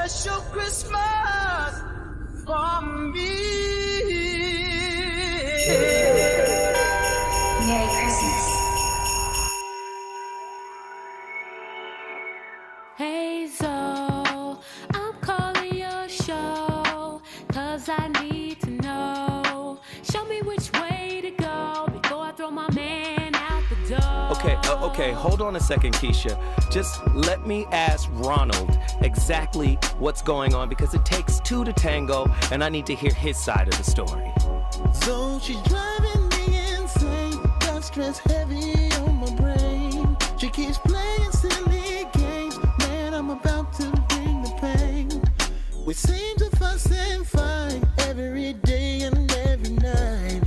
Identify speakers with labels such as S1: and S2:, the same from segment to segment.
S1: special Christmas from me.
S2: Merry Christmas.
S3: Hey Zoe, I'm calling your show, 'cause I need to know. Show me which way to go before I throw my man out the door.
S4: Okay, hold on a second, Keisha. Just let me ask Ronald exactly what's going on, because it takes two to tango, and I need to hear his side of the story.
S1: So she's driving me insane, got stress heavy on my brain. She keeps playing silly games, man, I'm about to bring the pain. We seem to fuss and fight every day and every night.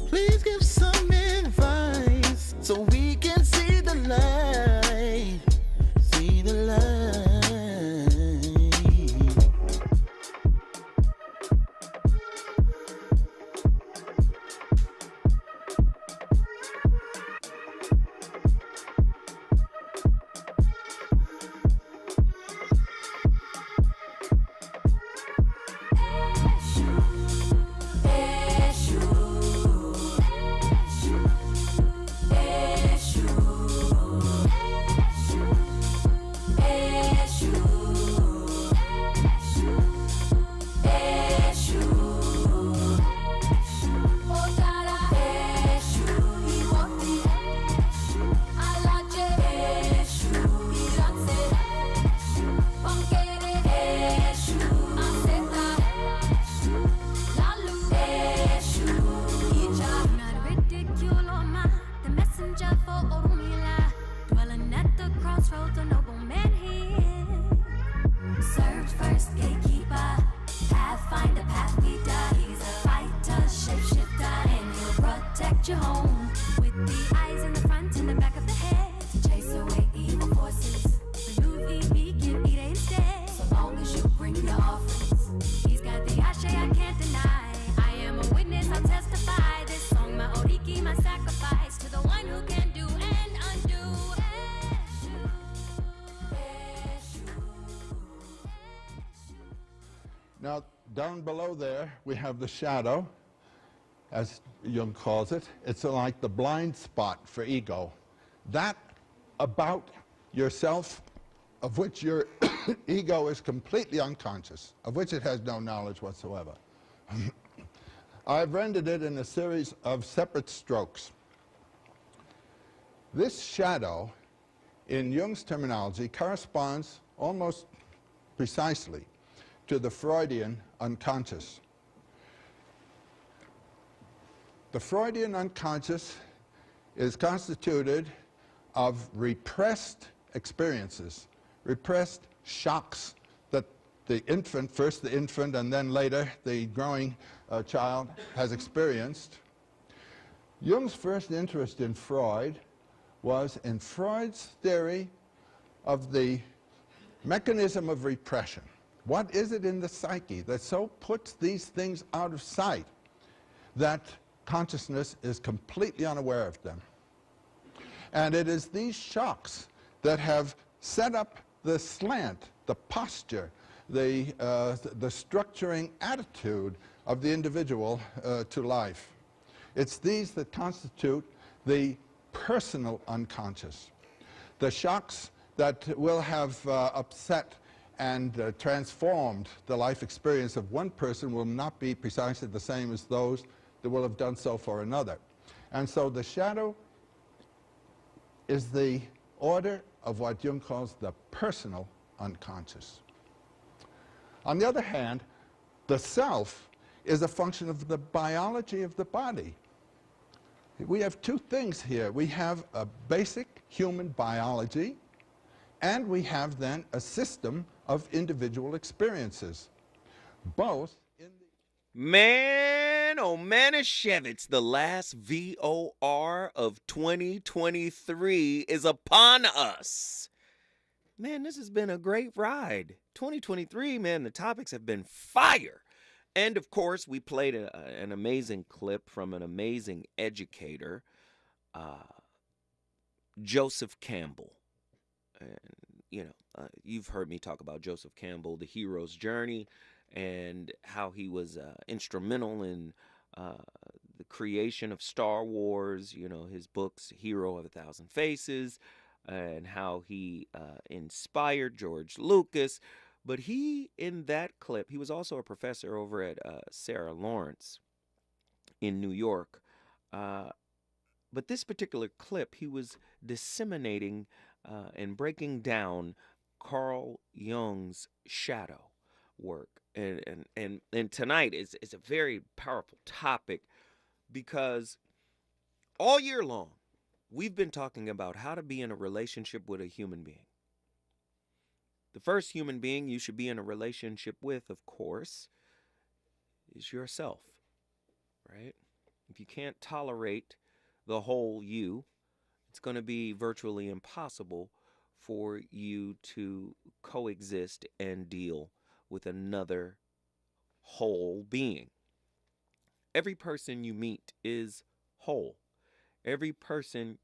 S1: Please give some advice so we can see the light, see the light. Now, down below there, we have the shadow, as Jung calls it. It's like the blind spot for ego. That about yourself, of which your ego is completely unconscious, of which it has no knowledge whatsoever. I've rendered it in a series of separate strokes. This shadow, in Jung's terminology, corresponds almost precisely to the Freudian unconscious. The Freudian unconscious is constituted of repressed experiences, repressed shocks that the infant, first the infant and then later the growing child has experienced. Jung's first interest in Freud was in Freud's theory of the mechanism of repression. What is it in the psyche that so puts these things out of sight that consciousness is completely unaware of them? And it is these shocks that have set up the slant, the posture, the structuring attitude of the individual to life. It's these that constitute the personal unconscious. The shocks that will have upset and transformed the life experience of one person will not be precisely the same as those that will have done so for another. And so the shadow is the order of what Jung calls the personal unconscious. On the other hand, the self is a function of the biology of the body. We have two things here. We have a basic human biology, and we have then a system of individual experiences. Both in the...
S4: Man, oh Manischewitz, the last VOR of 2023 is upon us. Man, this has been a great ride. 2023, man, the topics have been fire. And of course, we played an amazing clip from an amazing educator, Joseph Campbell. And you've heard me talk about Joseph Campbell, The Hero's Journey, and how he was instrumental in the creation of Star Wars, his books, Hero of a Thousand Faces, and how he inspired George Lucas. But in that clip, he was also a professor over at Sarah Lawrence in New York. But this particular clip, he was disseminating and breaking down Carl Jung's shadow work. And tonight is a very powerful topic, because all year long, we've been talking about how to be in a relationship with a human being. The first human being you should be in a relationship with, of course, is yourself, right? If you can't tolerate the whole you, it's going to be virtually impossible for you to coexist and deal with another whole being. Every person you meet is whole. Every person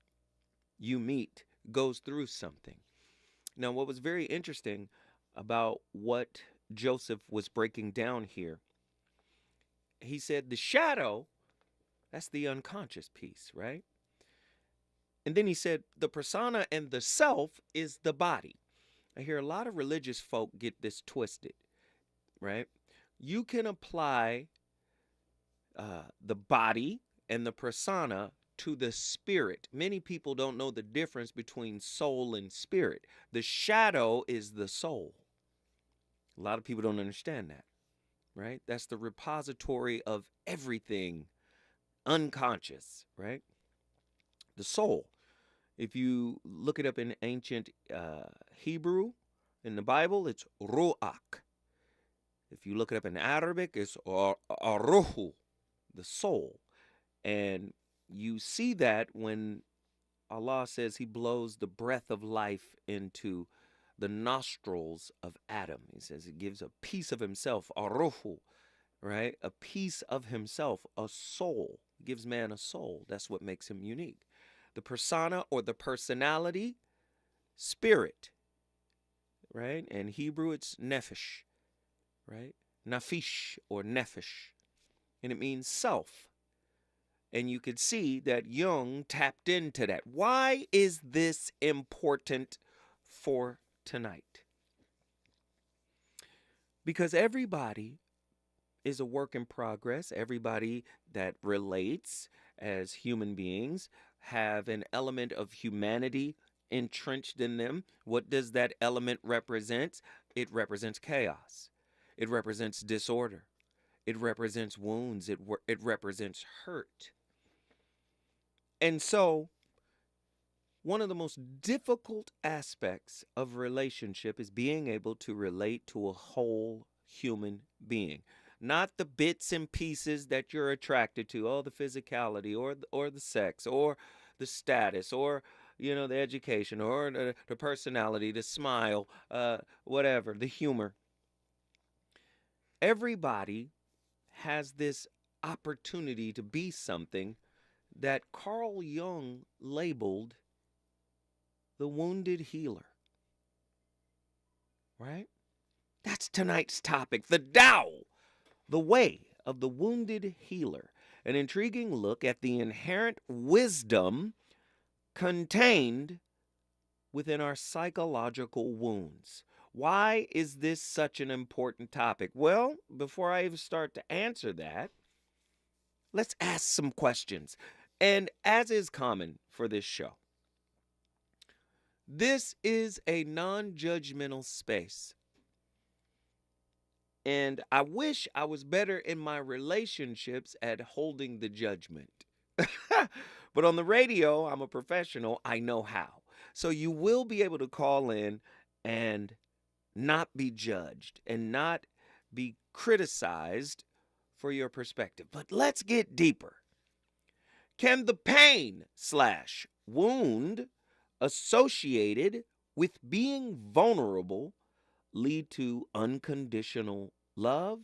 S4: you meet goes through something. Now, what was very interesting about what Joseph was breaking down here, he said the shadow, that's the unconscious piece, right? And then he said the persona and the self is the body. I hear a lot of religious folk get this twisted, right? You can apply the body and the persona to the spirit. Many people don't know the difference between soul and spirit. The shadow is the soul. A lot of people don't understand that, right? That's the repository of everything unconscious, right? The soul. If you look it up in ancient Hebrew, in the Bible, it's ruach. If you look it up in Arabic, it's aruhu, the soul. And you see that when Allah says he blows the breath of life into the nostrils of Adam. He says he gives a piece of himself, aruhu, right? A piece of himself, a soul. He gives man a soul. That's what makes him unique. The persona or the personality, spirit, right? In Hebrew, it's nephesh, right? Nafish or nephesh. And it means self. And you could see that Jung tapped into that. Why is this important for tonight? Because everybody is a work in progress. Everybody that relates as human beings have an element of humanity entrenched in them. What does that element represent? It represents chaos. It represents disorder. It represents wounds. It represents hurt. And so, one of the most difficult aspects of relationship is being able to relate to a whole human being. Not the bits and pieces that you're attracted to, the physicality or the sex or the status or, the education or the personality, the smile, whatever, the humor. Everybody has this opportunity to be something that Carl Jung labeled the wounded healer. Right? That's tonight's topic, the Tao, the way of the wounded healer. An intriguing look at the inherent wisdom contained within our psychological wounds. Why is this such an important topic? Well, before I even start to answer that, let's ask some questions. And as is common for this show, this is a non-judgmental space. And I wish I was better in my relationships at holding the judgment. But on the radio, I'm a professional. I know how. So you will be able to call in and not be judged and not be criticized for your perspective. But let's get deeper. Can the pain/wound associated with being vulnerable lead to unconditional love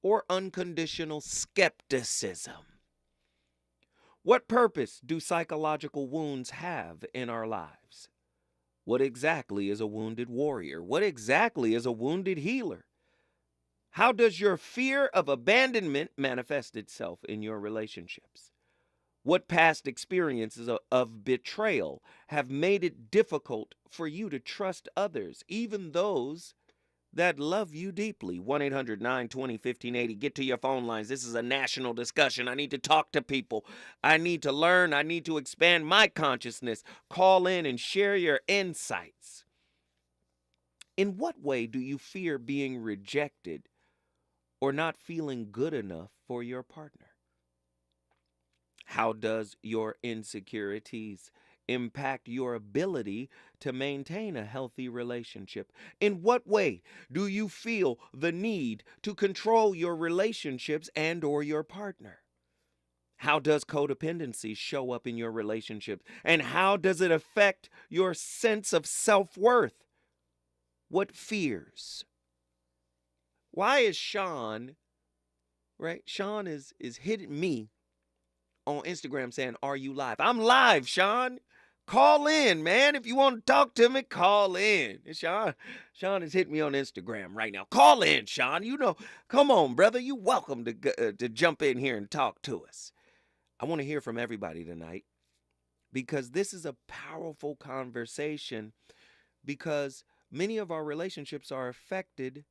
S4: or unconditional skepticism? What purpose do psychological wounds have in our lives? What exactly is a wounded warrior? What exactly is a wounded healer? How does your fear of abandonment manifest itself in your relationships? What past experiences of betrayal have made it difficult for you to trust others, even those that love you deeply? 1-800-920-1580. Get to your phone lines. This is a national discussion. I need to talk to people. I need to learn. I need to expand my consciousness. Call in and share your insights. In what way do you fear being rejected or not feeling good enough for your partner? How does your insecurities impact your ability to maintain a healthy relationship? In what way do you feel the need to control your relationships and or your partner? How does codependency show up in your relationships? And how does it affect your sense of self-worth? What fears? Why is Sean, right? Sean is hitting me on Instagram saying, "Are you live?" I'm live, Sean. Call in, man. If you want to talk to me, call in. Sean is hitting me on Instagram right now. Call in, Sean. You know, come on, brother. You're welcome to jump in here and talk to us. I want to hear from everybody tonight because this is a powerful conversation, because many of our relationships are affected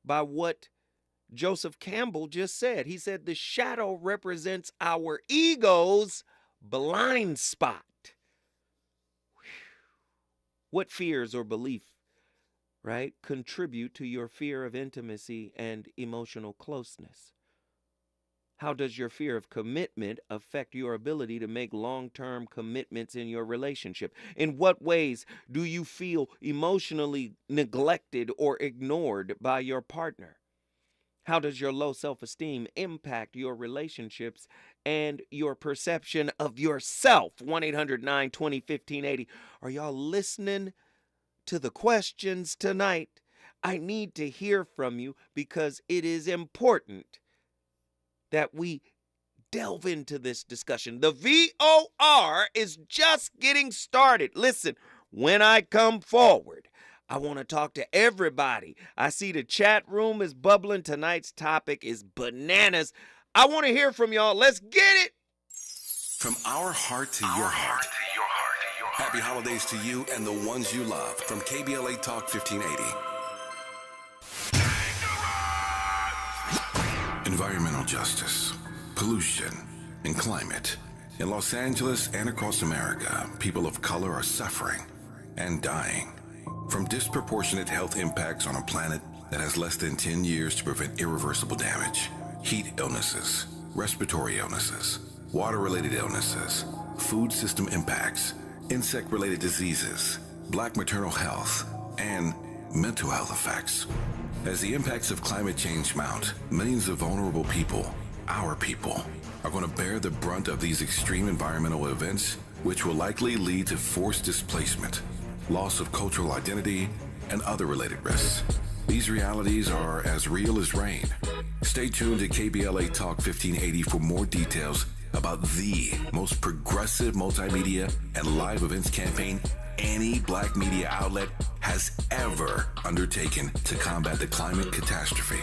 S4: by what Joseph Campbell just said. He said the shadow represents our ego's blind spot. What fears or belief, right, contribute to your fear of intimacy and emotional closeness? How does your fear of commitment affect your ability to make long-term commitments in your relationship? In what ways do you feel emotionally neglected or ignored by your partner? How does your low self-esteem impact your relationships and your perception of yourself? 1-800-920-1580. Are y'all listening to the questions tonight? I need to hear from you because it is important that we delve into this discussion. The VOR is just getting started. Listen, when I come forward, I want to talk to everybody. I see the chat room is bubbling. Tonight's topic is bananas. I want to hear from y'all. Let's get it.
S2: From our heart to your heart. Happy holidays to you and the ones you love. From KBLA Talk 1580. Environmental justice, pollution, and climate. In Los Angeles and across America, people of color are suffering and dying from disproportionate health impacts on a planet that has less than 10 years to prevent irreversible damage. Heat illnesses, respiratory illnesses, water-related illnesses, food system impacts, insect-related diseases, black maternal health, and mental health effects. As the impacts of climate change mount, millions of vulnerable people, our people, are going to bear the brunt of these extreme environmental events, which will likely lead to forced displacement, loss of cultural identity, and other related risks. These realities are as real as rain. Stay tuned to KBLA Talk 1580 for more details about the most progressive multimedia and live events campaign any black media outlet has ever undertaken to combat the climate catastrophe.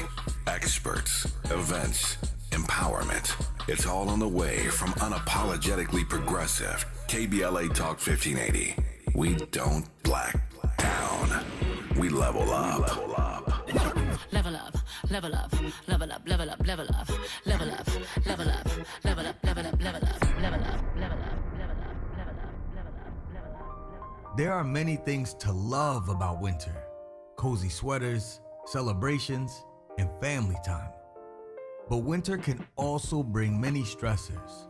S2: Experts, events, empowerment. It's all on the way from unapologetically progressive KBLA Talk 1580. We don't black down. We level up.
S3: Level up, level up, level up, level up, level up, level up, level up, level up, level up, level up, level up, level up.
S5: There are many things to love about winter. Cozy sweaters, celebrations, and family time. But winter can also bring many stressors,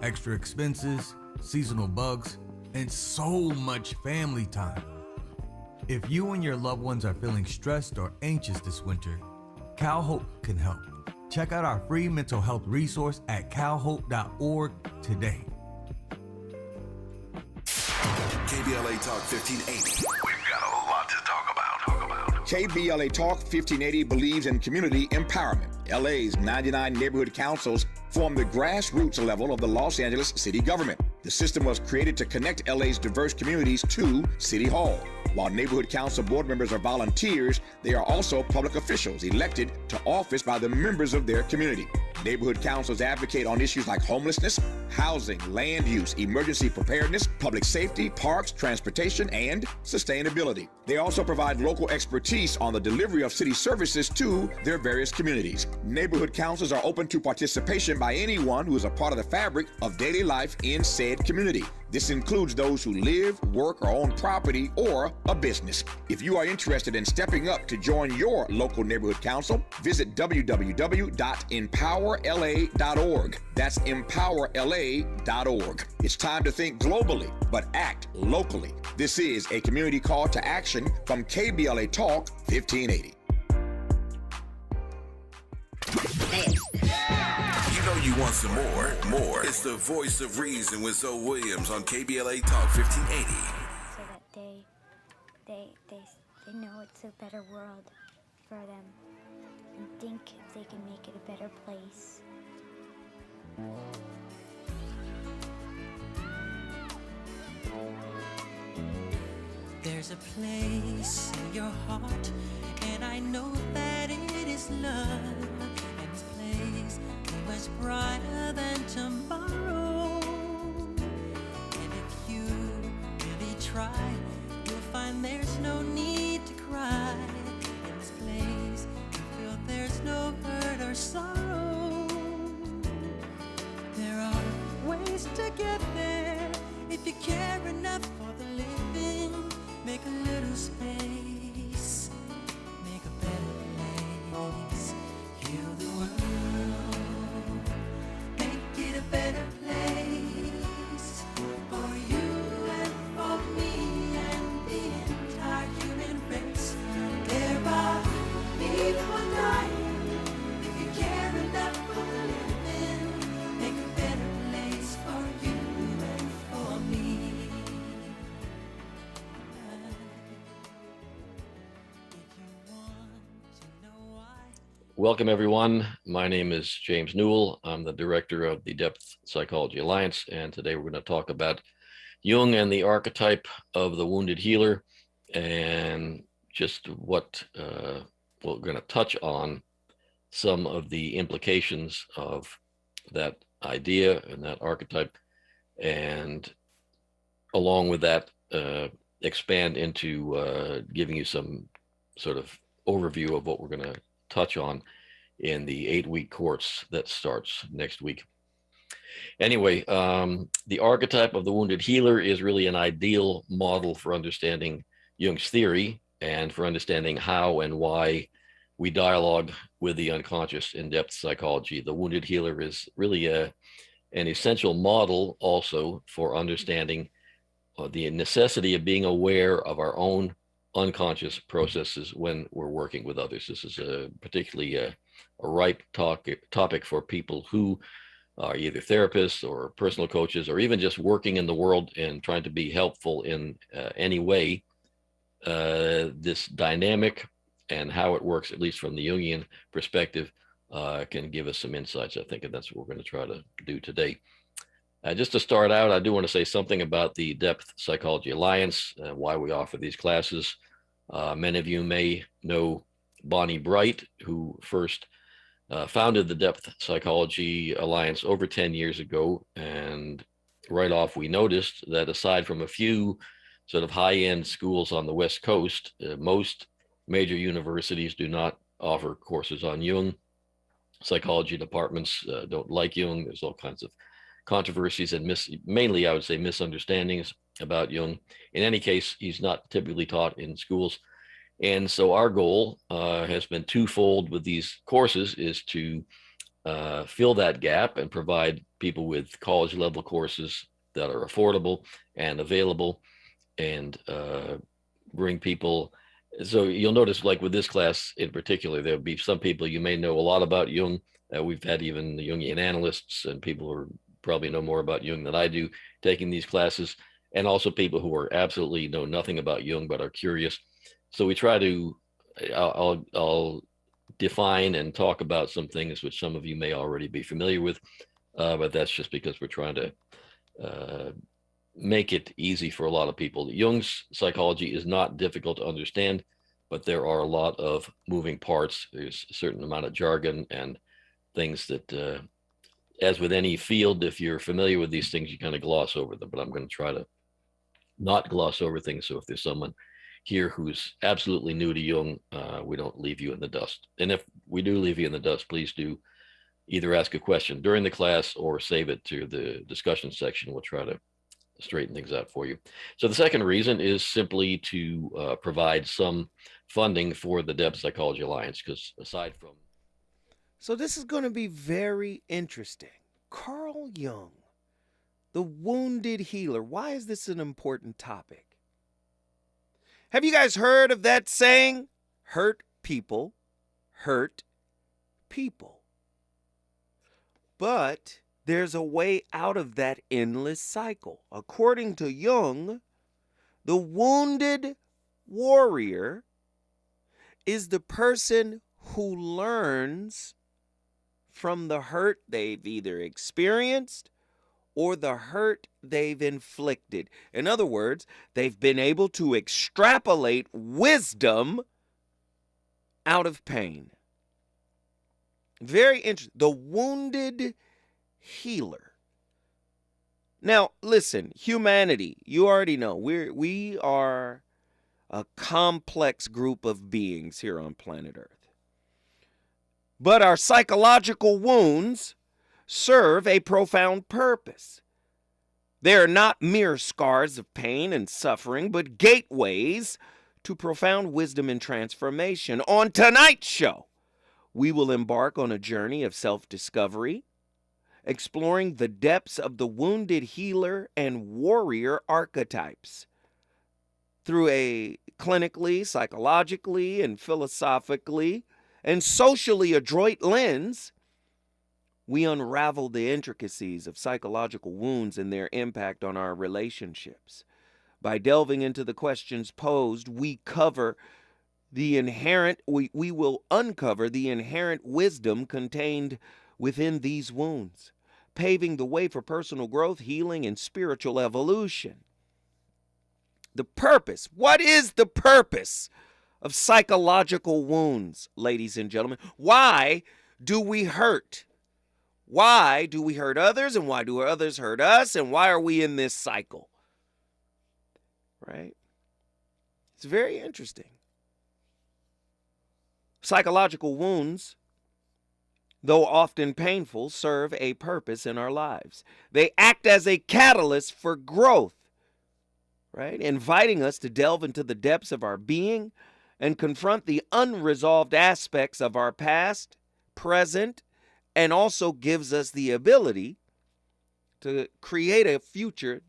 S5: extra expenses, seasonal bugs, and so much family time. If you and your loved ones are feeling stressed or anxious this winter, CalHope can help. Check out our free mental health resource at calhope.org today.
S2: KBLA Talk 1580. We've got a lot to talk about.
S6: KBLA Talk 1580 believes in community empowerment. LA's 99 neighborhood councils form the grassroots level of the Los Angeles city government. The system was created to connect LA's diverse communities to City Hall. While neighborhood council board members are volunteers, they are also public officials elected to office by the members of their community. Neighborhood councils advocate on issues like homelessness, housing, land use, emergency preparedness, public safety, parks, transportation, and sustainability. They also provide local expertise on the delivery of city services to their various communities. Neighborhood councils are open to participation by anyone who is a part of the fabric of daily life in said community. This includes those who live, work, or own property or a business. If you are interested in stepping up to join your local neighborhood council, visit www.empowerla.org. That's empowerla.org. It's time to think globally, but act locally. This is a community call to action from KBLA Talk 1580.
S2: You know you want some more. It's the voice of reason with Zoe Williams on KBLA Talk 1580.
S7: So that they know it's a better world for them and think if they can make it a better place.
S8: There's a place in your heart, and I know that it is love. And this place is much brighter than tomorrow. And if you really try, you'll find there's no need to cry. In this place, you feel there's no hurt or sorrow. There are ways to get there if you care enough for the living. Make a little space, make a better place, heal the world, make it a better place for you and for me and the entire human race. There are people dying. If you care enough for the living, make a better place for you and for me.
S9: Welcome, everyone. My name is James Newell. I'm the director of the Depth Psychology Alliance, and today we're going to talk about Jung and the archetype of the wounded healer, and just what we're going to touch on some of the implications of that idea and that archetype, and along with that, expand into giving you some sort of overview of what we're going to touch on in the 8-week course that starts next week. Anyway, the archetype of the wounded healer is really an ideal model for understanding Jung's theory and for understanding how and why we dialogue with the unconscious in depth psychology. The wounded healer is really an essential model also for understanding the necessity of being aware of our own unconscious processes when we're working with others. This is particularly a ripe topic for people who are either therapists or personal coaches, or even just working in the world and trying to be helpful in any way. This dynamic and how it works, at least from the Jungian perspective, can give us some insights, I think, and that's what we're going to try to do today. Just to start out, I do want to say something about the Depth Psychology Alliance, why we offer these classes. Many of you may know Bonnie Bright, who first founded the Depth Psychology Alliance over 10 years ago. And right off, we noticed that aside from a few sort of high-end schools on the West Coast, most major universities do not offer courses on Jung. Psychology departments don't like Jung. There's all kinds of controversies and mainly, I would say, misunderstandings about Jung. In any case, he's not typically taught in schools. And so our goal has been twofold with these courses, is to fill that gap and provide people with college level courses that are affordable and available, and bring people. So you'll notice, like with this class in particular, there'll be some people you may know a lot about Jung. We've had even the Jungian analysts and people who are probably know more about Jung than I do taking these classes, and also people who are absolutely know nothing about Jung but are curious. So we try to, I'll define and talk about some things which some of you may already be familiar with, but that's just because we're trying to make it easy for a lot of people. Jung's psychology is not difficult to understand, but there are a lot of moving parts. There's a certain amount of jargon and things that, as with any field, if you're familiar with these things, you kind of gloss over them, but I'm going to try to not gloss over things. So if there's someone here who's absolutely new to Jung, we don't leave you in the dust. And if we do leave you in the dust, please do either ask a question during the class or save it to the discussion section. We'll try to straighten things out for you. So the second reason is simply to provide some funding for the Depth Psychology Alliance, because aside from...
S4: So this is going to be very interesting. Carl Jung, the wounded healer. Why is this an important topic? Have you guys heard of that saying? Hurt people hurt people. But there's a way out of that endless cycle. According to Jung, the wounded warrior is the person who learns from the hurt they've either experienced or the hurt they've inflicted. In other words, they've been able to extrapolate wisdom out of pain. Very interesting. The wounded healer. Now, listen, humanity, you already know, we are a complex group of beings here on planet Earth. But our psychological wounds serve a profound purpose. They are not mere scars of pain and suffering, but gateways to profound wisdom and transformation. On tonight's show, we will embark on a journey of self-discovery, exploring the depths of the wounded healer and warrior archetypes. Through a clinically, psychologically, and philosophically, and socially adroit lens, we unravel the intricacies of psychological wounds and their impact on our relationships. By delving into the questions posed, we will uncover the inherent wisdom contained within these wounds, paving the way for personal growth, healing, and spiritual evolution. The purpose. What is the purpose of psychological wounds, ladies and gentlemen? Why do we hurt? Why do we hurt others, and why do others hurt us, and why are we in this cycle? Right? It's very interesting. Psychological wounds, though often painful, serve a purpose in our lives. They act as a catalyst for growth, right? Inviting us to delve into the depths of our being and confront the unresolved aspects of our past, present, and also gives us the ability to create a future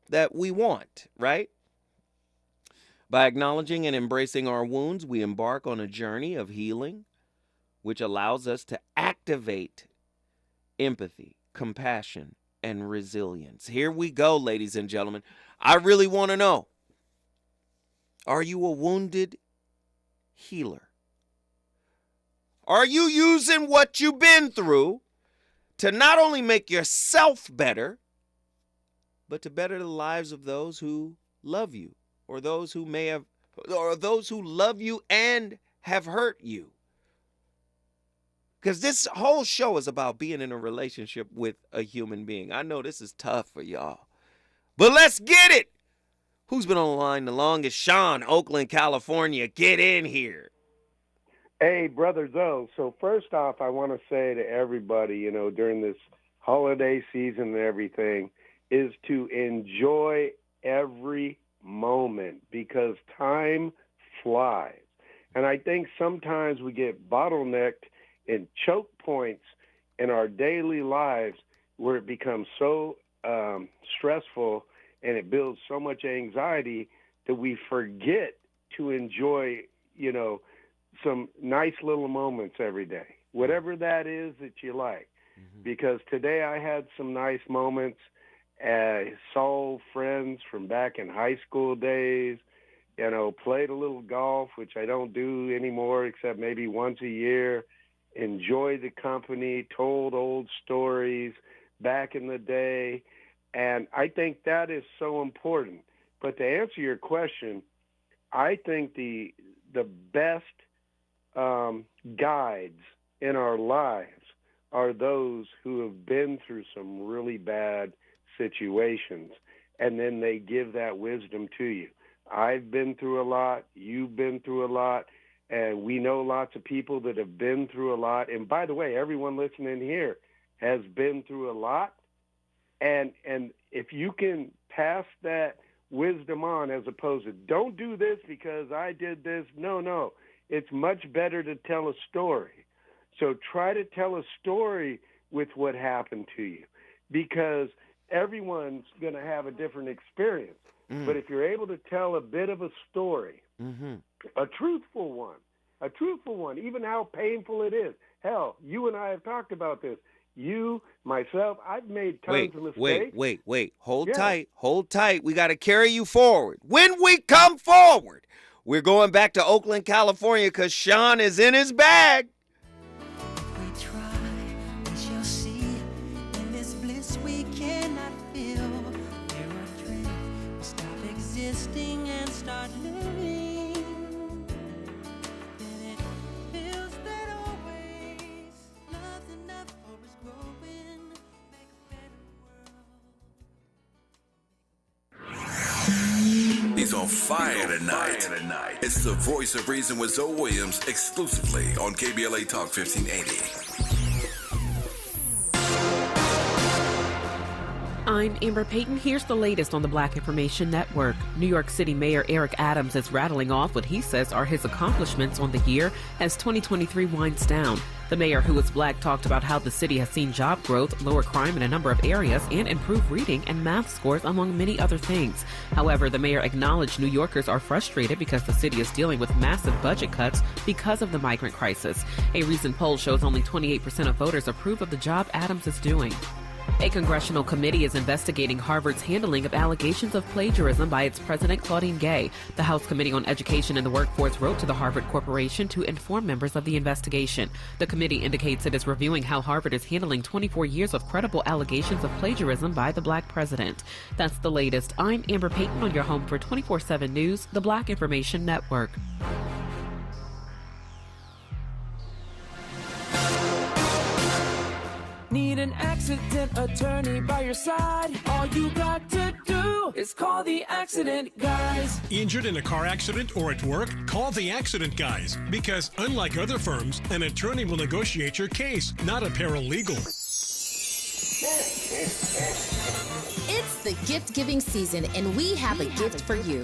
S4: that we want, right? By acknowledging and embracing our wounds, we embark on a journey of healing, which allows us to activate empathy, compassion, and resilience. Here we go, ladies and gentlemen. I really want to know, are you a wounded healer? Are you using what you've been through to not only make yourself better, but to better the lives of those who love you, or those who love you and have hurt you? Because this whole show is about being in a relationship with a human being. I know this is tough for y'all, but let's get it. Who's been on the line the longest? Sean, Oakland, California. Get in here.
S10: Hey, Brother Zoe. So first off, I want to say to everybody, during this holiday season and everything, is to enjoy every moment, because time flies. And I think sometimes we get bottlenecked in choke points in our daily lives where it becomes so stressful and it builds so much anxiety that we forget to enjoy, some nice little moments every day, whatever that is that you like. Mm-hmm. Because today I had some nice moments. I saw friends from back in high school days, played a little golf, which I don't do anymore except maybe once a year, enjoyed the company, told old stories back in the day. And I think that is so important. But to answer your question, I think the best guides in our lives are those who have been through some really bad situations, and then they give that wisdom to you. I've been through a lot. You've been through a lot. And we know lots of people that have been through a lot. And by the way, everyone listening here has been through a lot. And if you can pass that wisdom on, as opposed to don't do this because I did this. No. It's much better to tell a story. So try to tell a story with what happened to you, because everyone's going to have a different experience. But if you're able to tell a bit of a story, a truthful one, even how painful it is. Hell, you and I have talked about this. You, myself, I've made tons of mistakes.
S4: Wait. Hold tight. We got to carry you forward. When we come forward, we're going back to Oakland, California, because Sean is in his bag.
S8: If we try, we shall see. In this bliss we cannot feel. We're adrift, we stop existing and start living. Then it feels that always love's enough for us growing. Make a better world.
S2: He's on fire tonight. It's the voice of reason with Zoe Williams, exclusively on KBLA Talk 1580.
S11: I'm Amber Payton. Here's the latest on the Black Information Network. New York City Mayor Eric Adams is rattling off what he says are his accomplishments on the year as 2023 winds down. The mayor, who is black, talked about how the city has seen job growth, lower crime in a number of areas, and improved reading and math scores, among many other things. However, the mayor acknowledged New Yorkers are frustrated because the city is dealing with massive budget cuts because of the migrant crisis. A recent poll shows only 28% of voters approve of the job Adams is doing. A congressional committee is investigating Harvard's handling of allegations of plagiarism by its president, Claudine Gay. The House Committee on Education and the Workforce wrote to the Harvard Corporation to inform members of the investigation. The committee indicates it is reviewing how Harvard is handling 24 years of credible allegations of plagiarism by the black president. That's the latest. I'm Amber Payton on your home for 24/7 News, the Black Information Network.
S12: Need an accident attorney by your side? All you got to do is call the accident guys.
S13: Injured in a car accident or at work? Call the accident guys. Because unlike other firms, an attorney will negotiate your case, not a paralegal.
S14: It's the gift-giving season, and we have a gift for you.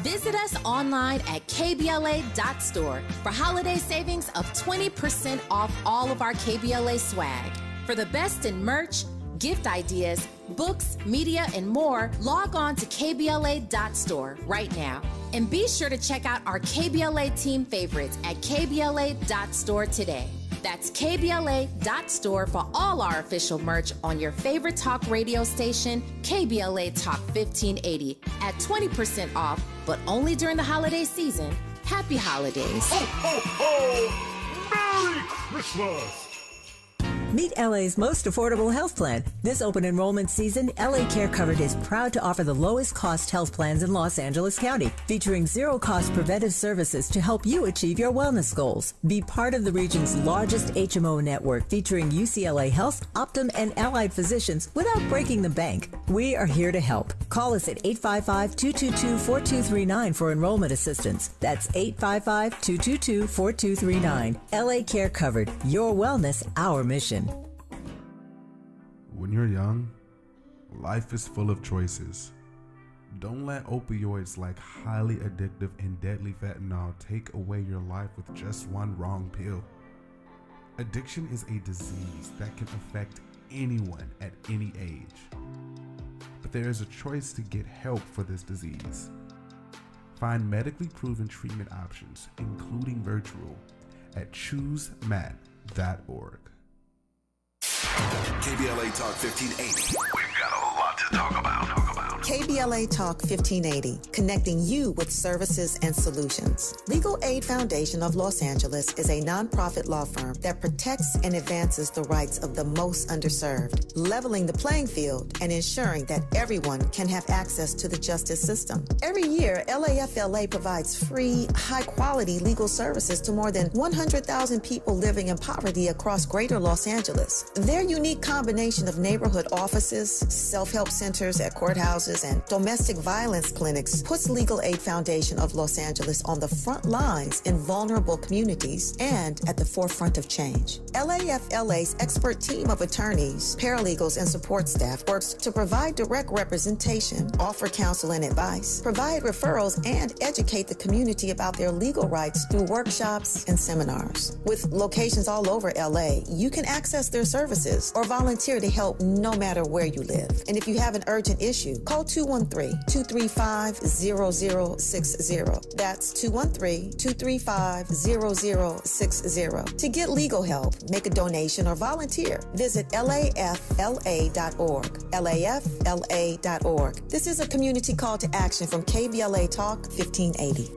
S14: Visit us online at KBLA.store for holiday savings of 20% off all of our KBLA swag. For the best in merch, gift ideas, books, media, and more, log on to KBLA.store right now. And be sure to check out our KBLA team favorites at KBLA.store today. That's KBLA.store for all our official merch on your favorite talk radio station, KBLA Talk 1580, at 20% off, but only during the holiday season. Happy holidays.
S15: Ho, ho, ho! Merry Christmas!
S16: Meet LA's most affordable health plan. This open enrollment season, LA Care Covered is proud to offer the lowest cost health plans in Los Angeles County, featuring zero-cost preventive services to help you achieve your wellness goals. Be part of the region's largest HMO network, featuring UCLA Health, Optum, and allied physicians without breaking the bank. We are here to help. Call us at 855-222-4239 for enrollment assistance. That's 855-222-4239. LA Care Covered. Your wellness, our mission.
S17: When you're young, life is full of choices. Don't let opioids like highly addictive and deadly fentanyl take away your life with just one wrong pill. Addiction is a disease that can affect anyone at any age. But there is a choice to get help for this disease. Find medically proven treatment options, including virtual, at choosemat.org.
S2: KBLA Talk 1580. We've got a lot to talk about.
S18: KBLA Talk 1580, connecting you with services and solutions. Legal Aid Foundation of Los Angeles is a nonprofit law firm that protects and advances the rights of the most underserved, leveling the playing field and ensuring that everyone can have access to the justice system. Every year, LAFLA provides free, high-quality legal services to more than 100,000 people living in poverty across greater Los Angeles. Their unique combination of neighborhood offices, self-help centers at courthouses, and domestic violence clinics puts Legal Aid Foundation of Los Angeles on the front lines in vulnerable communities and at the forefront of change. LAFLA's expert team of attorneys, paralegals, and support staff works to provide direct representation, offer counsel and advice, provide referrals, and educate the community about their legal rights through workshops and seminars. With locations all over LA, you can access their services or volunteer to help no matter where you live. And if you have an urgent issue, call 213-235-0060. That's 213-235-0060. To get legal help, make a donation, or volunteer, visit lafla.org. lafla.org. This is a community call to action from KBLA Talk 1580.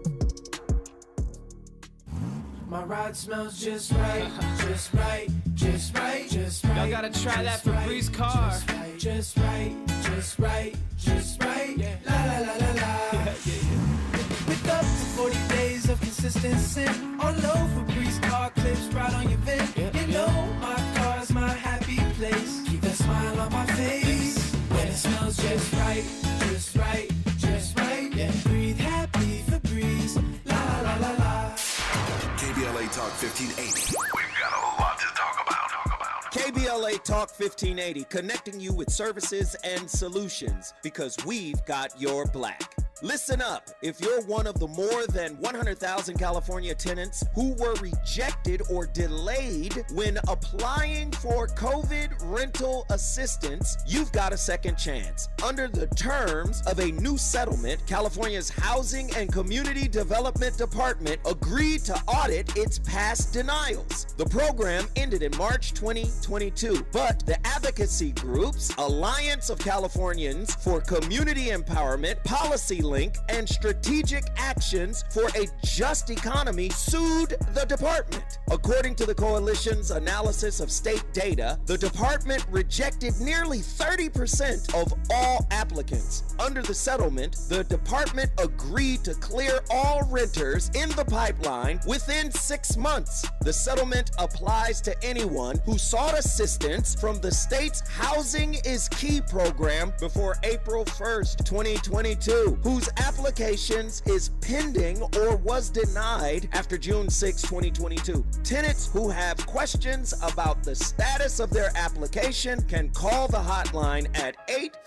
S12: My ride smells just right, just right, just right, just right. Y'all gotta try that Febreze car. Just right, just right, just right. Yeah. La la la la la. Pick up to 40 days of consistency. On low Febreze car clips right on your vent. You know my car's my happy place. Keep that smile on my face. When it smells just right, just right, just right. Yeah. Breathe happy Febreze. La la la la.
S2: KBLA Talk 1580. We've got a lot to talk about.
S4: KBLA Talk 1580, connecting you with services and solutions because we've got your black. Listen up. If you're one of the more than 100,000 California tenants who were rejected or delayed when applying for COVID rental assistance, you've got a second chance. Under the terms of a new settlement, California's Housing and Community Development Department agreed to audit its past denials. The program ended in March 2022, but the advocacy groups Alliance of Californians for Community Empowerment, Policy Link, and Strategic Actions for a Just Economy sued the department. According to the coalition's analysis of state data, the department rejected nearly 30% of all applicants. Under the settlement, the department agreed to clear all renters in the pipeline within 6 months. The settlement applies to anyone who sought assistance from the state's Housing is Key program before April 1st, 2022, whose applications is pending or was denied after June 6, 2022. Tenants who have questions about the status of their application can call the hotline at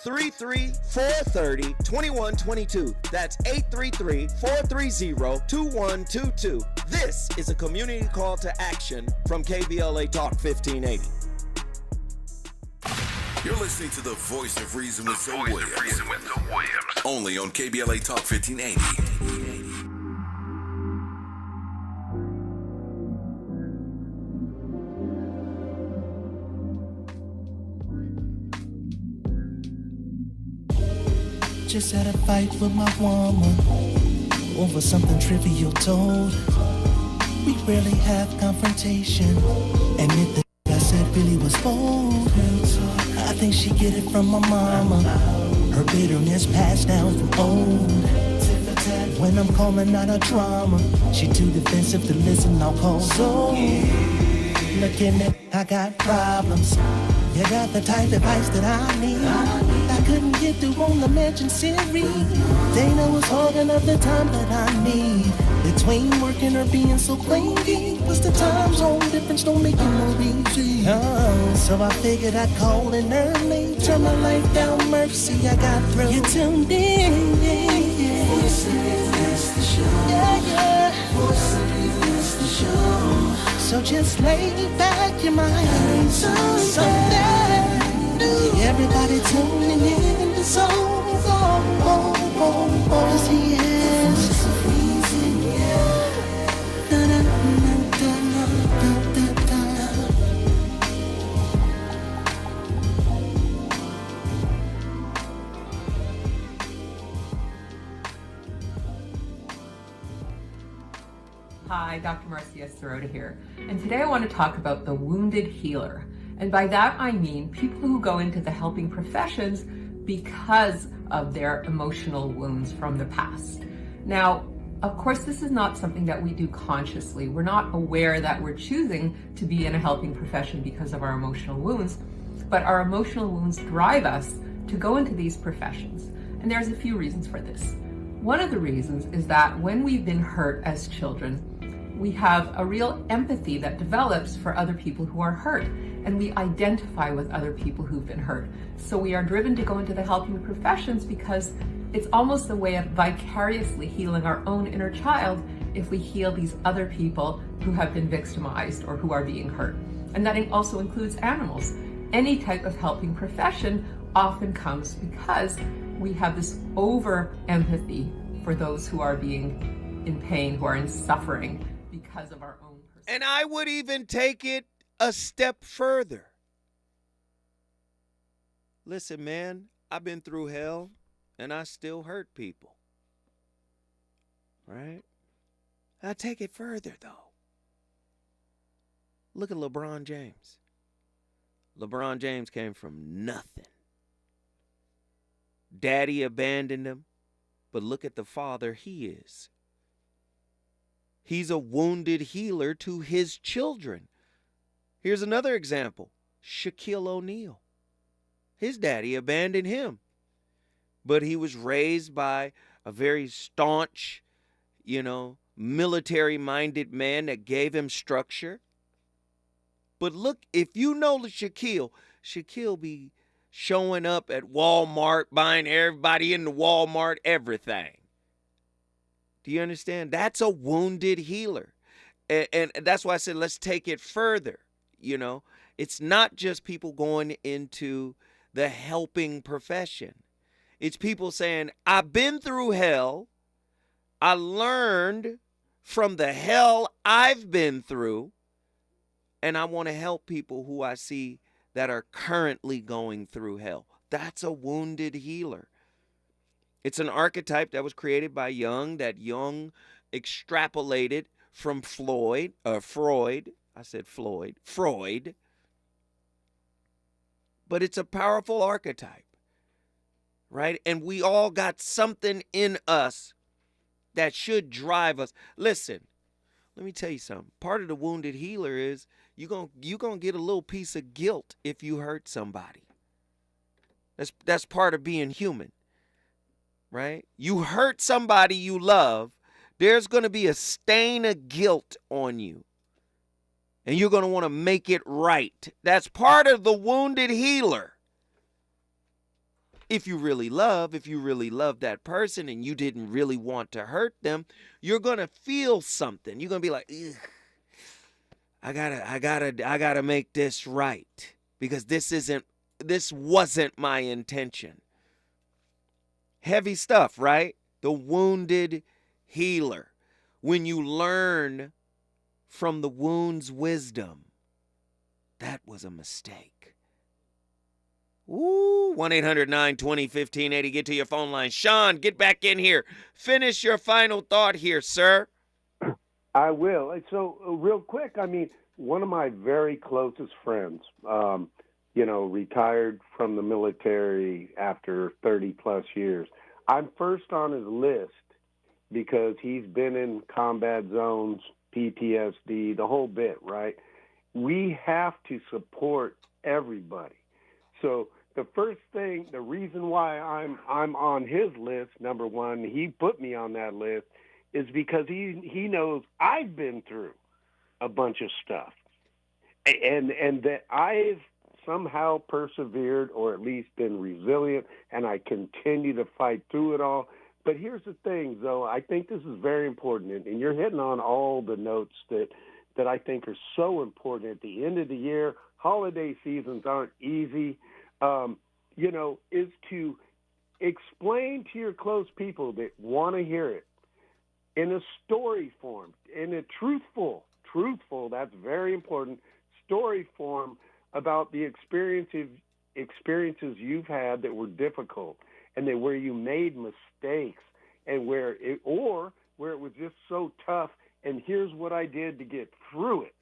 S4: 833-430-2122. That's 833-430-2122. This is a community call to action from KBLA Talk 1580.
S2: You're listening to the Voice of Reason with Zoe Williams. Only on KBLA Talk 1580.
S19: Just had a fight with my woman over something trivial told. We rarely have confrontation, and if the I said really was bold, I think she get it from my mama. Her bitterness passed down from old. When I'm calling out her drama, she too defensive to listen, I'll call so. Look at me, I got problems. You got the type of advice that I need. I couldn't get through on the mention series. Dana was hogging up the time that I need. Between working or being so clingy, what's the time zone difference? Don't make it more easy. Oh, so I figured I'd call in early, turn my life down, mercy, I got through. You tuned in, yeah. Voice of Reason's the show. Yeah. Voice of Reason's the show. So just lay back your mind, something new. Everybody tuning in the zone. Cause he is the voice of reason, yeah.
S20: Hi, Dr. Marcia Sirota here, and today I want to talk about the wounded healer. And by that I mean people who go into the helping professions because of their emotional wounds from the past. Now, of course, this is not something that we do consciously. We're not aware that we're choosing to be in a helping profession because of our emotional wounds, but our emotional wounds drive us to go into these professions. And there's a few reasons for this. One of the reasons is that when we've been hurt as children, we have a real empathy that develops for other people who are hurt, and we identify with other people who've been hurt. So we are driven to go into the helping professions because it's almost a way of vicariously healing our own inner child if we heal these other people who have been victimized or who are being hurt. And that also includes animals. Any type of helping profession often comes because we have this over empathy for those who are being in pain, who are in suffering because of our own personal.
S4: And I would even take it a step further. Listen, man, I've been through hell. And I still hurt people, right? I take it further, though. Look at LeBron James. LeBron James came from nothing. Daddy abandoned him, but look at the father he is. He's a wounded healer to his children. Here's another example. Shaquille O'Neal. His daddy abandoned him. But he was raised by a very staunch, military-minded man that gave him structure. But look, if you know Shaquille be showing up at Walmart, buying everybody in the Walmart everything. Do you understand? That's a wounded healer. And that's why I said let's take it further. It's not just people going into the helping profession. It's people saying, I've been through hell. I learned from the hell I've been through. And I want to help people who I see that are currently going through hell. That's a wounded healer. It's an archetype that was created by Jung, that Jung extrapolated from Freud. But it's a powerful archetype. Right? And we all got something in us that should drive us. Listen, let me tell you something. Part of the wounded healer is you're gonna get a little piece of guilt if you hurt somebody. That's part of being human. Right? You hurt somebody you love, there's going to be a stain of guilt on you. And you're going to want to make it right. That's part of the wounded healer. If you really love that person and you didn't really want to hurt them, you're going to feel something. You're going to be like, I gotta make this right because this wasn't my intention. Heavy stuff, right? The wounded healer. When you learn from the wound's wisdom, that was a mistake. Ooh, 1-800-920-1580. Get to your phone line. Sean, get back in here. Finish your final thought here, sir.
S10: I will. So real quick, one of my very closest friends, retired from the military after 30 plus years. I'm first on his list because he's been in combat zones, PTSD, the whole bit, right? We have to support everybody. So the first thing, the reason why I'm on his list, number one, he put me on that list, is because he knows I've been through a bunch of stuff, and that I've somehow persevered or at least been resilient, and I continue to fight through it all. But here's the thing, Zoe, I think this is very important, and you're hitting on all the notes that I think are so important. At the end of the year, holiday seasons aren't easy, is to explain to your close people that want to hear it in a story form, in a truthful, that's very important, story form about the experiences you've had that were difficult and where you made mistakes and where it was just so tough and here's what I did to get through it.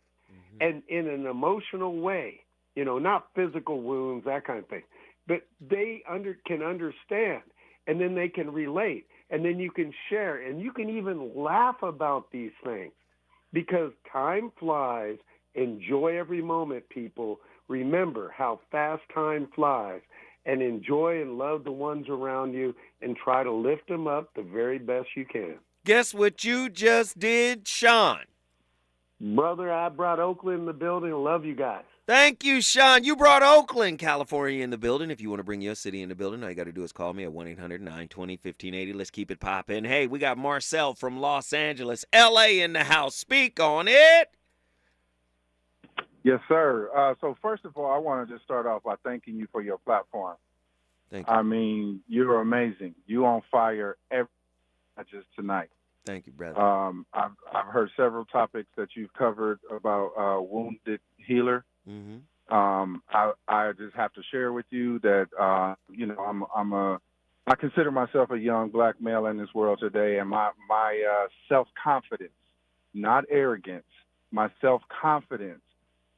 S10: And in an emotional way, not physical wounds, that kind of thing, but they can understand, and then they can relate, and then you can share, and you can even laugh about these things because time flies. Enjoy every moment, people. Remember how fast time flies, and enjoy and love the ones around you, and try to lift them up the very best you can.
S4: Guess what you just did, Sean?
S10: Brother, I brought Oakland in the building. Love you guys.
S4: Thank you, Sean. You brought Oakland, California in the building. If you want to bring your city in the building, all you got to do is call me at 1-800-920-1580. Let's keep it popping. Hey, we got Marcel from Los Angeles, L.A. in the house. Speak on it.
S21: Yes, sir. So first of all, I want to just start off by thanking you for your platform.
S4: Thank you.
S21: I mean, you're amazing. You on fire not just tonight.
S4: Thank you, brother.
S21: I've heard several topics that you've covered about wounded healer.
S4: Mm-hmm.
S21: I just have to share with you that I consider myself a young black male in this world today, and my self-confidence, not arrogance, my self-confidence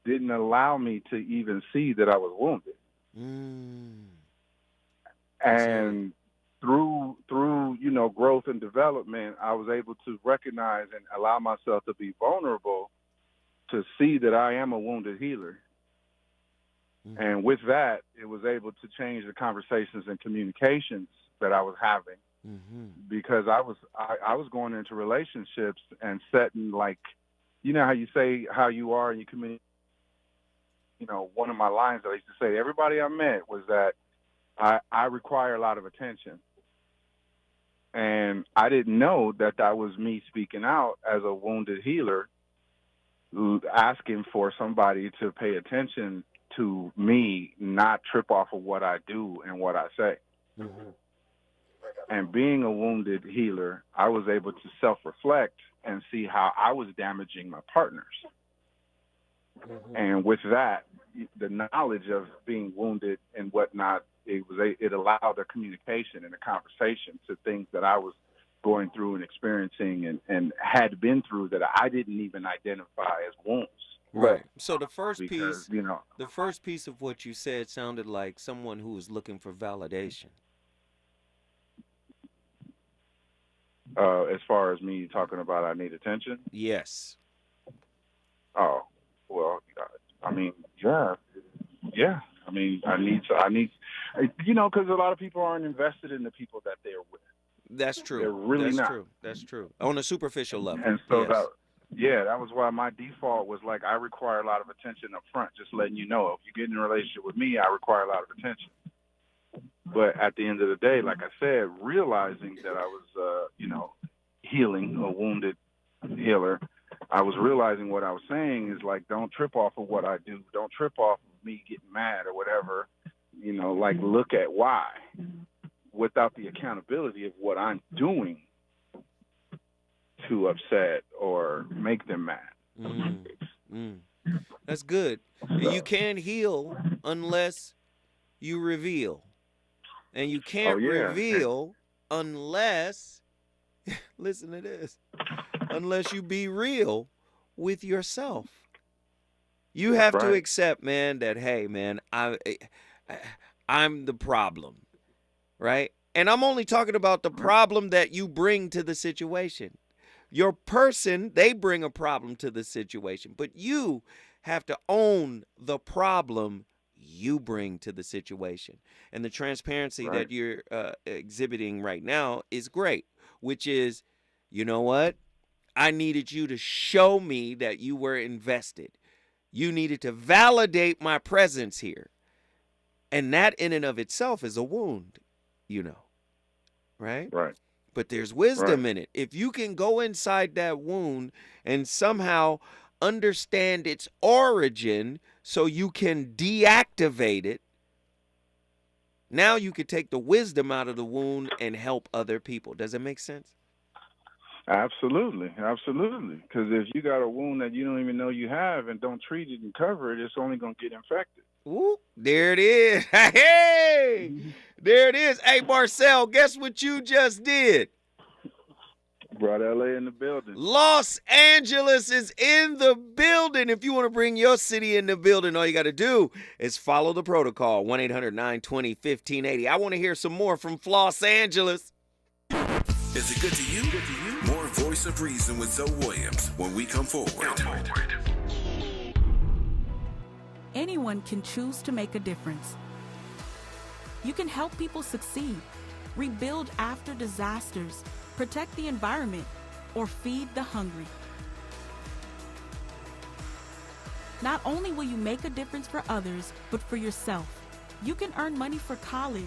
S21: didn't allow me to even see that I was wounded. And through growth and development, I was able to recognize and allow myself to be vulnerable to see that I am a wounded healer. And with that, it was able to change the conversations and communications that I was having, because I was going into relationships and setting, like, how you say how you are and you communicate. One of my lines that I used to say to everybody I met was that I require a lot of attention. And I didn't know that was me speaking out as a wounded healer, asking for somebody to pay attention to me, not trip off of what I do and what I say. And being a wounded healer, I was able to self-reflect and see how I was damaging my partners. And with that, the knowledge of being wounded and whatnot, it allowed a communication and a conversation to things that I was going through and experiencing and had been through that I didn't even identify as wounds.
S4: Right. So the first
S21: Because,
S4: piece of what you said sounded like someone who was looking for validation.
S21: As far as me talking about I need attention?
S4: Yes.
S21: Oh, well, I mean, yeah. I mean, I need, because a lot of people aren't invested in the people that they're with.
S4: That's true.
S21: They're really not.
S4: That's true. On a superficial level.
S21: And so
S4: yes.
S21: that was why my default was like, I require a lot of attention up front, just letting you know, if you get in a relationship with me, I require a lot of attention. But at the end of the day, like I said, realizing that I was, healing a wounded healer, I was realizing what I was saying is like, don't trip off of what I do. Don't trip off of me getting mad or whatever, like look at why, without the accountability of what I'm doing to upset or make them mad.
S4: That's good. You can't heal unless you reveal. And you can't reveal unless, listen to this, unless you be real with yourself. You have to accept, man, that, hey, man, I'm the problem, right? And I'm only talking about the problem that you bring to the situation. Your person, they bring a problem to the situation, but you have to own the problem you bring to the situation. And the transparency that you're exhibiting right now is great, which is, you know what? I needed you to show me that you were invested. You needed to validate my presence here. And that in and of itself is a wound, right?
S21: Right.
S4: But there's wisdom in it. If you can go inside that wound and somehow understand its origin so you can deactivate it, now you could take the wisdom out of the wound and help other people. Does it make sense?
S21: Absolutely. Because if you got a wound that you don't even know you have and don't treat it and cover it, it's only going to get infected.
S4: Ooh, there it is. Hey, there it is. Hey, Marcel, guess what you just did?
S21: Brought LA in the building.
S4: Los Angeles is in the building. If you want to bring your city in the building, all you got to do is follow the protocol. 1-800-920-1580. I want to hear some more from Los Angeles.
S2: Is it good to you? More Voice of Reason with Zoe Williams when we come forward.
S1: Anyone can choose to make a difference. You can help people succeed, rebuild after disasters, protect the environment, or feed the hungry. Not only will you make a difference for others, but for yourself. You can earn money for college,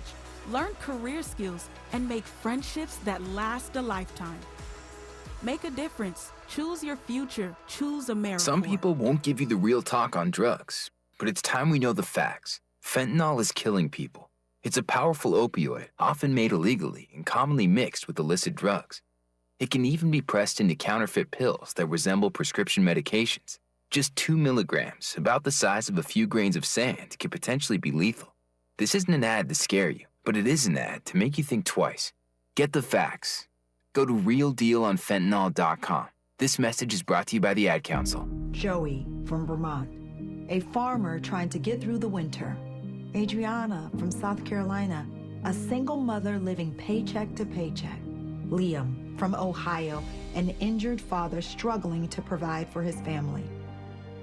S1: learn career skills, and make friendships that last a lifetime. Make a difference. Choose your future. Choose America.
S22: Some people won't give you the real talk on drugs, but it's time we know the facts. Fentanyl is killing people. It's a powerful opioid, often made illegally and commonly mixed with illicit drugs. It can even be pressed into counterfeit pills that resemble prescription medications. Just 2 milligrams, about the size of a few grains of sand, can potentially be lethal. This isn't an ad to scare you, but it is an ad to make you think twice. Get the facts. Go to realdealonfentanyl.com. This message is brought to you by the Ad Council.
S23: Joey from Vermont, a farmer trying to get through the winter. Adriana from South Carolina, a single mother living paycheck to paycheck. Liam from Ohio, an injured father struggling to provide for his family.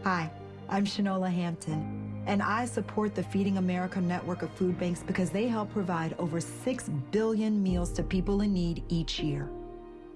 S23: Hi, I'm Shanola Hampton, and I support the Feeding America network of food banks because they help provide over 6 billion meals to people in need each year.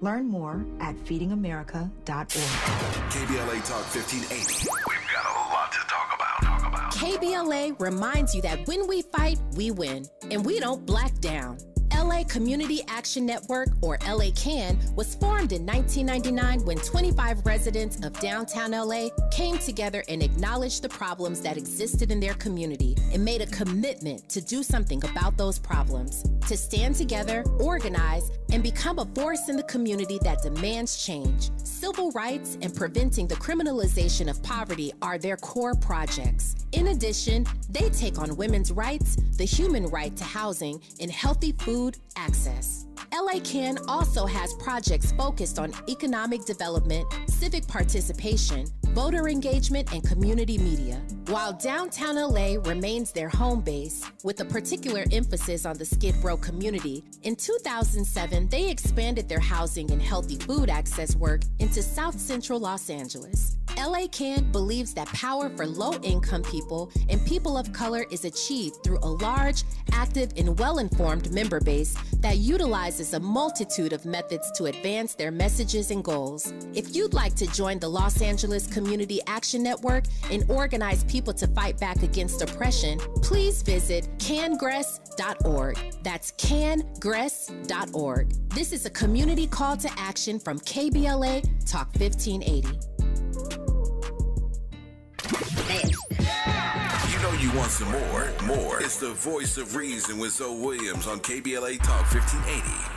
S23: Learn more at feedingamerica.org.
S2: KBLA Talk 1580. We've got a lot to talk about.
S14: KBLA reminds you that when we fight, we win, and we don't black down. LA Community Action Network, or LA CAN, was formed in 1999 when 25 residents of downtown LA came together and acknowledged the problems that existed in their community and made a commitment to do something about those problems, to stand together, organize, and become a force in the community that demands change. Civil rights and preventing the criminalization of poverty are their core projects. In addition, they take on women's rights, the human right to housing, and healthy food access. LA CAN also has projects focused on economic development, civic participation, voter engagement, and community media. While downtown LA remains their home base, with a particular emphasis on the Skid Row community, in 2007, they expanded their housing and healthy food access work into South Central Los Angeles. LA CAN believes that power for low-income people and people of color is achieved through a large, active, and well-informed member base that utilizes a multitude of methods to advance their messages and goals. If you'd like to join the Los Angeles Community Action Network and organize people to fight back against oppression, please visit cangress.org. That's cangress.org. This is a community call to action from KBLA Talk 1580.
S2: You know you want some more. It's the Voice of Reason with Zoe Williams on KBLA Talk 1580.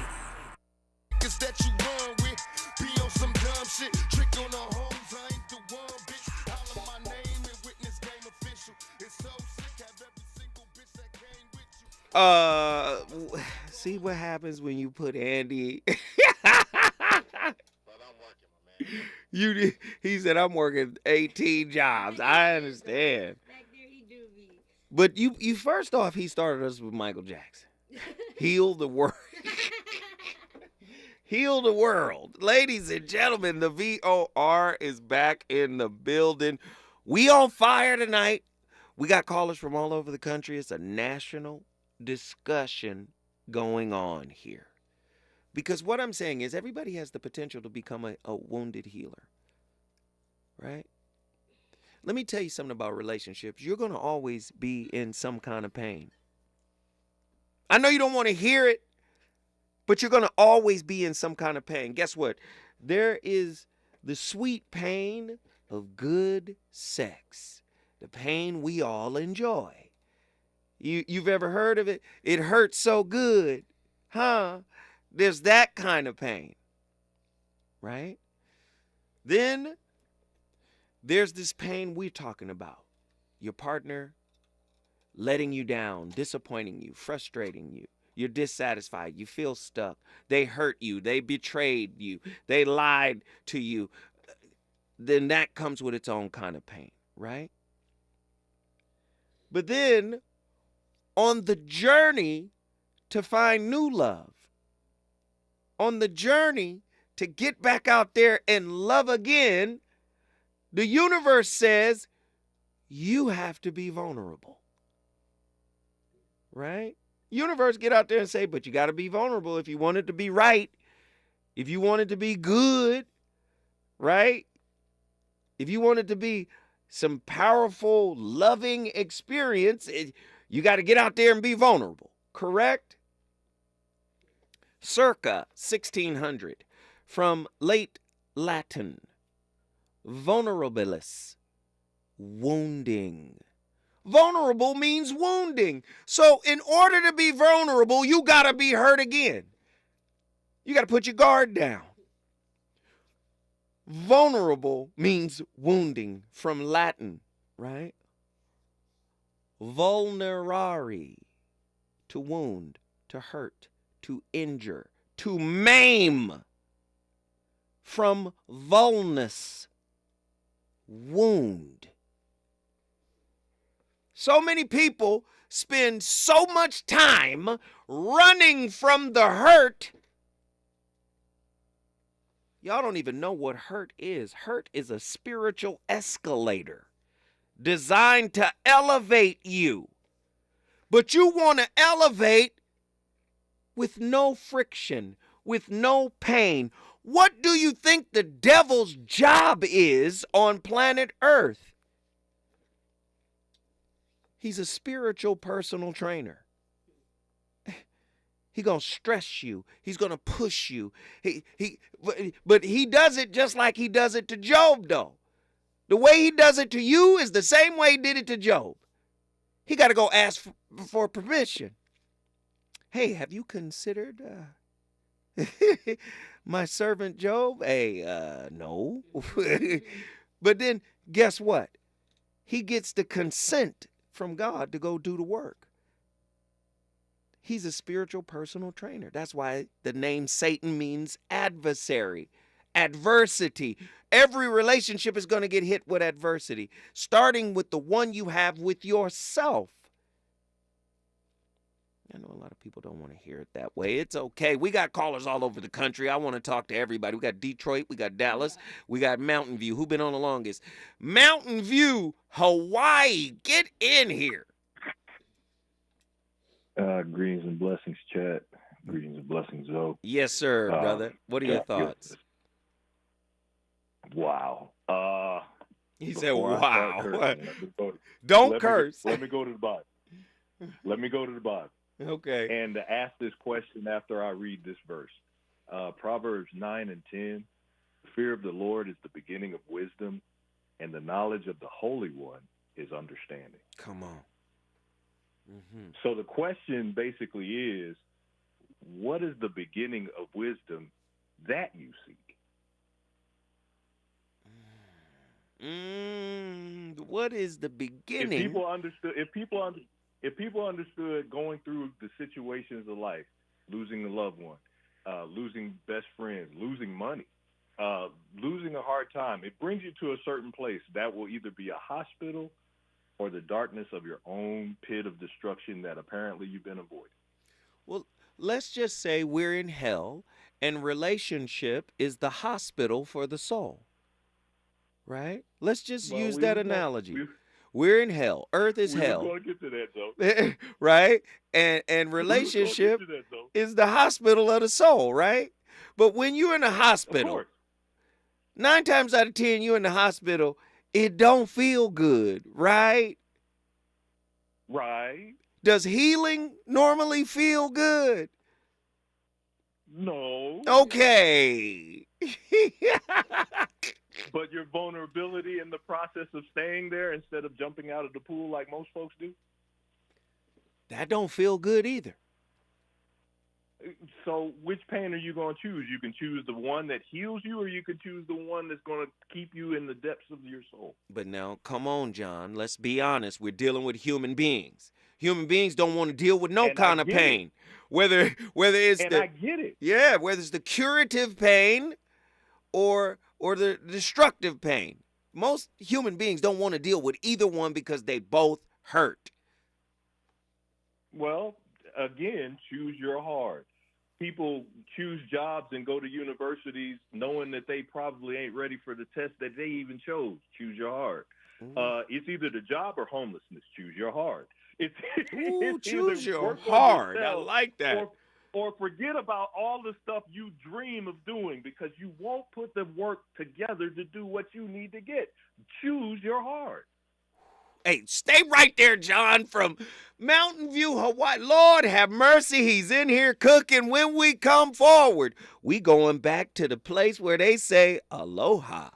S24: That you run with, be on some dumb shit, trick on the hoes, I ain't the one, bitch. Holler my name and witness game official. It's so sick, have every single bitch that came with you.
S4: See what happens when you put Andy. He said, I'm working 18 jobs. I understand. But you first off, he started us with Michael Jackson. Heal the world. Heal the world. Ladies and gentlemen, the VOR is back in the building. We on fire tonight. We got callers from all over the country. It's a national discussion going on here. Because what I'm saying is everybody has the potential to become a wounded healer. Right? Let me tell you something about relationships. You're going to always be in some kind of pain. I know you don't want to hear it, but you're going to always be in some kind of pain. Guess what? There is the sweet pain of good sex, the pain we all enjoy. You've ever heard of it? It hurts so good, huh? There's that kind of pain, right? Then there's this pain we're talking about. Your partner letting you down, disappointing you, frustrating you. You're dissatisfied. You feel stuck. They hurt you. They betrayed you. They lied to you. Then that comes with its own kind of pain, right? But then on the journey to find new love, on the journey to get back out there and love again, the universe says you have to be vulnerable, right? Universe get out there and say, but you got to be vulnerable if you want it to be right, if you want it to be good, right? If you want it to be some powerful, loving experience, you got to get out there and be vulnerable, correct? Circa 1600, from late Latin, vulnerabilis, wounding. Vulnerable means wounding. So in order to be vulnerable, you got to be hurt again. You got to put your guard down. Vulnerable means wounding from Latin, right? Vulnerari, to wound, to hurt, to injure, to maim. From vulnus, wound. So many people spend so much time running from the hurt. Y'all don't even know what hurt is. Hurt is a spiritual escalator designed to elevate you. But you want to elevate with no friction, with no pain. What do you think the devil's job is on planet Earth? He's a spiritual personal trainer. He's going to stress you. He's going to push you. But he does it just like he does it to Job, though. The way he does it to you is the same way he did it to Job. He got to go ask for permission. Hey, have you considered my servant Job? Hey, no. But then guess what? He gets the consent from God to go do the work. He's a spiritual personal trainer. That's why the name Satan means adversary, adversity. Every relationship is going to get hit with adversity, starting with the one you have with yourself. I know a lot of people don't want to hear it that way. It's okay. We got callers all over the country. I want to talk to everybody. We got Detroit. We got Dallas. We got Mountain View. Who been on the longest? Mountain View, Hawaii. Get in here.
S3: Greetings and blessings, chat. Greetings and blessings, Zoe.
S4: Yes, sir, brother. What are your thoughts?
S3: Wow.
S4: He said, wow.
S3: Cursing,
S4: Don't curse.
S3: Let me go to the bottom. Let me go to the bottom.
S4: Okay.
S3: And to ask this question after I read this verse. Proverbs 9 and 10. The fear of the Lord is the beginning of wisdom, and the knowledge of the Holy One is understanding.
S4: Come on. Mm-hmm.
S3: So the question basically is, what is the beginning of wisdom that you seek?
S4: What is the beginning?
S3: If people understood going through the situations of life, losing a loved one, losing best friends, losing money, losing a hard time, it brings you to a certain place that will either be a hospital or the darkness of your own pit of destruction that apparently you've been avoiding.
S4: Well, let's just say we're in hell and relationship is the hospital for the soul, right? Let's just use that analogy. We're in hell. Earth is hell.
S3: We're going to get to that, though.
S4: Right? And relationship is the hospital of the soul, right? But when you're in the hospital, 9 times out of 10, you're in the hospital, it don't feel good, right?
S3: Right.
S4: Does healing normally feel good?
S3: No.
S4: Okay.
S3: But your vulnerability in the process of staying there instead of jumping out of the pool like most folks do?
S4: That don't feel good either.
S3: So which pain are you going to choose? You can choose the one that heals you, or you can choose the one that's going to keep you in the depths of your soul.
S4: But now, come on, John. Let's be honest. We're dealing with human beings. Human beings don't want to deal with no kind of pain. Whether it's
S3: I get it.
S4: Yeah, whether it's the curative pain or the destructive pain. Most human beings don't want to deal with either one because they both hurt.
S3: Well, again, choose your heart. People choose jobs and go to universities knowing that they probably ain't ready for the test that they even chose. Choose your heart. It's either the job or homelessness. Choose your heart. It's
S4: choose
S3: either
S4: your
S3: work on
S4: heart. I
S3: yourself
S4: like that.
S3: Or forget about all the stuff you dream of doing because you won't put the work together to do what you need to get. Choose your heart.
S4: Hey, stay right there, John, from Mountain View, Hawaii. Lord have mercy, he's in here cooking. When we come forward, we going back to the place where they say aloha.